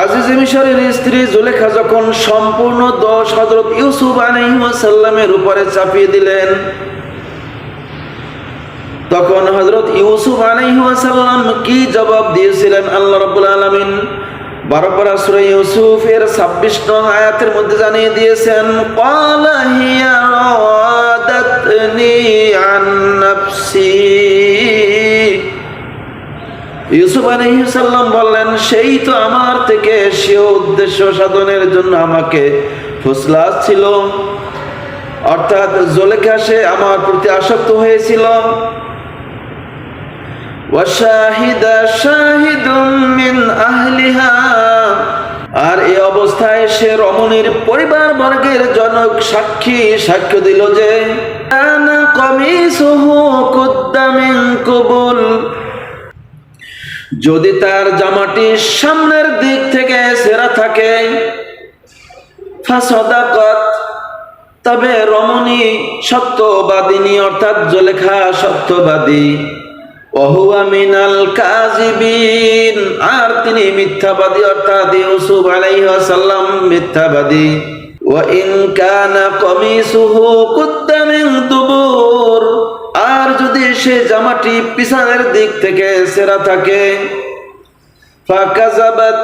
আজিজ মিশরের স্ত্রী জুলেখা যখন সম্পূর্ণ দোষ হযরত ইউসুফ আলাইহিস সালামের উপরে চাপিয়ে দিলেন, তখন হযরত ইউসুফ আলাইহিস সালাম কি জবাব দিয়েছিলেন আল্লাহ রাব্বুল আলামিন 12 পারা সূরা ইউসুফ এর 26 নং আয়াতের মধ্যে জানিয়ে দিয়েছেন, ক্বালা হিয়া রাদাতনি আন নাফসি। ইউসুফ আলাইহিস সালাম বললেন, সেই তো আমার থেকে সে উদ্দেশ্য সাধনের জন্য আমাকে ফুসলাত ছিল, অর্থাৎ জুলেখা সে আমার প্রতি আসক্ত হয়েছিল। ওয়াশাহিদা শাহিদুম মিন আহলিহা, আর এই অবস্থায় সে রমণীর পরিবার বর্গের জনক সাক্ষ্য দিল যে আনা কমিসুহু কুদ্দা মিন কুবুল, যদি তার জামাটি সামনের দিক থেকে ছেঁড়া থাকে, ফাসাদাকাত, তবে রমণী সত্যবাদিনী, অর্থাৎ জুলেখা সত্যবাদী। ওহুয়া মিনাল কাযিবিন, আর তিনি মিথ্যাবাদী, অর্থাৎ ইউসুফ আলাইহিস সালাম মিথ্যাবাদী। ওয়া ইন কানা কমিসুহু কুদ্দা মিন দুবুর, আর যদি সে জামাটি পিছনের দিক থেকে ছেঁড়া থাকে, ফাকাযাবাত,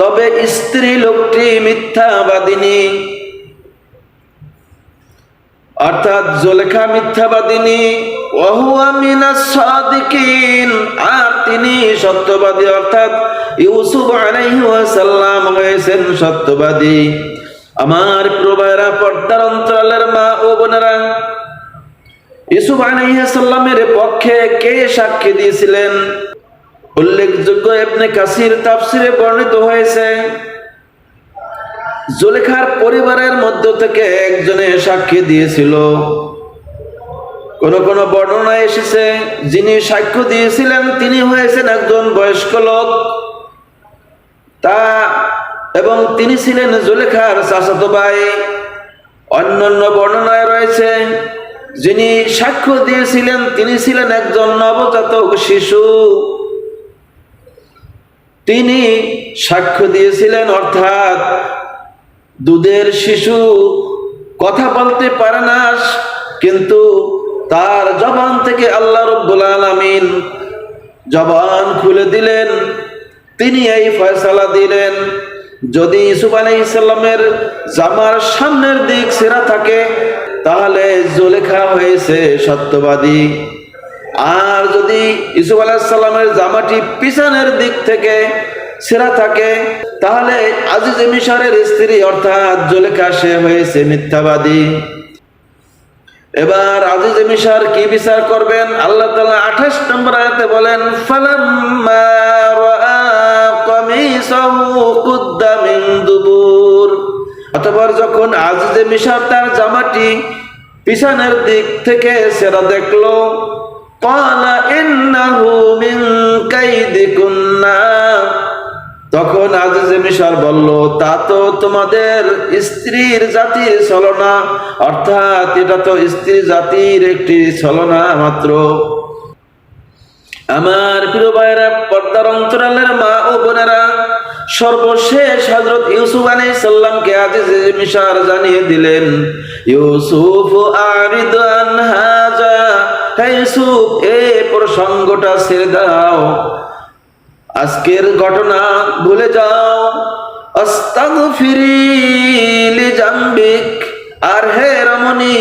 তবে স্ত্রী লোকটি মিথ্যাবাদিনী, অর্থাৎ জুলেখা মিথ্যাবাদিনী। ওয়াহুয়া মিনাস সাদিকিন, আর তিনি সত্যবাদী, অর্থাৎ ইউসুফ আলাইহিস সালাম হয়েছেন সত্যবাদী। আমার প্রিয় ভাইরা, পর্দার অন্তরালের মা ও বোনেরা, ইউসুফ আলাইহিস সালামের পক্ষে কে সাক্ষী দিয়েছিলেন? উল্লেখযোগ্য ইবনে কাসির তাফসিরে বর্ণিত হয়েছে, জুলেখার পরিবারের মধ্য থেকে একজনে সাক্ষী দিয়েছিল। কোন কোন বর্ণনায় এসেছে যিনি সাক্ষ্য দিয়েছিলেন তিনি হয়েছেন একজন বয়স্ক লোক, এবং তিনি ছিলেন জুলেখার চাচাতো ভাই। অন্যান্য বর্ণনায় রয়েছে যিনি সাক্ষ্য দিয়েছিলেন তিনি ছিলেন একজন নবজাতক শিশু। তিনি সাক্ষ্য দিয়েছিলেন, অর্থাৎ দুধের শিশু কথা বলতে পারে না, কিন্তু তার জবান থেকে আল্লাহ রাব্বুল আলামিন জবান খুলে দিলেন। তিনি এই ফয়সালা দিলেন, যদি ইউসুফ আলাইহিস সালামের জামার সামনের দিক ছেঁড়া থাকে তাহলে জুলেখা হয়েছে সত্যবাদী, আর যদি ইউসুফ আলাইহিস সালামের জামাটি পিছনের দিক থেকে ছেঁড়া থাকে তাহলে আজিজ মিশরের স্ত্রী অর্থাৎ জুলেখা সে হয়েছে মিথ্যাবাদী। এবার আজিজ মিশর কি বিচার করবেন? আল্লাহ তাআলা 28 নম্বর আয়াতে বলেন, ফালাম্মা রাআ কামিসাহু কুদ্দা মিন দুবুর, অতঃপর যখন আজিজ মিশর তার জামাটি পিছনের দিক থেকে ছেঁড়া দেখলো, ক্বালা ইন্নাহু মিন কাইদিকুন্না, তখন আজিজ মিশর বলল, তা তো তোমাদের স্ত্রীর জাতির ছলনা, অর্থাৎ এটা তো স্ত্রী জাতির একটি ছলনা মাত্র। আমার প্রিয় ভাইরা, পর্দার অন্তরালের মা ও বোনেরা, সর্বশেষ হযরত ইউসুফ আলাইহিস সালামকে আজিজ মিশর জানিয়ে দিলেন, ইউসুফ আরিদ আন হাযা, হে ইউসুফ এই প্রসঙ্গটা ছেড়ে দাও, আজকের ঘটনা ভুলে যাও। আস্তাগফিরি লিজামবিক, আর হে রমণী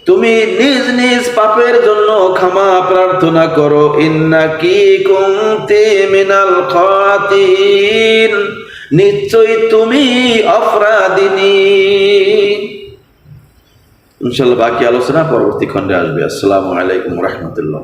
তুমি নিজ নিজ পাপের জন্য ক্ষমা প্রার্থনা করো। ইন্নাকি কুনতি মিনাল খাতিন, নিশ্চয়ই তুমি অপরাধিনী। ইনশাআল্লাহ বাকি আলোচনা পরবর্তী খণ্ডে আসবে। আসসালামু আলাইকুম ওয়া রাহমাতুল্লাহ।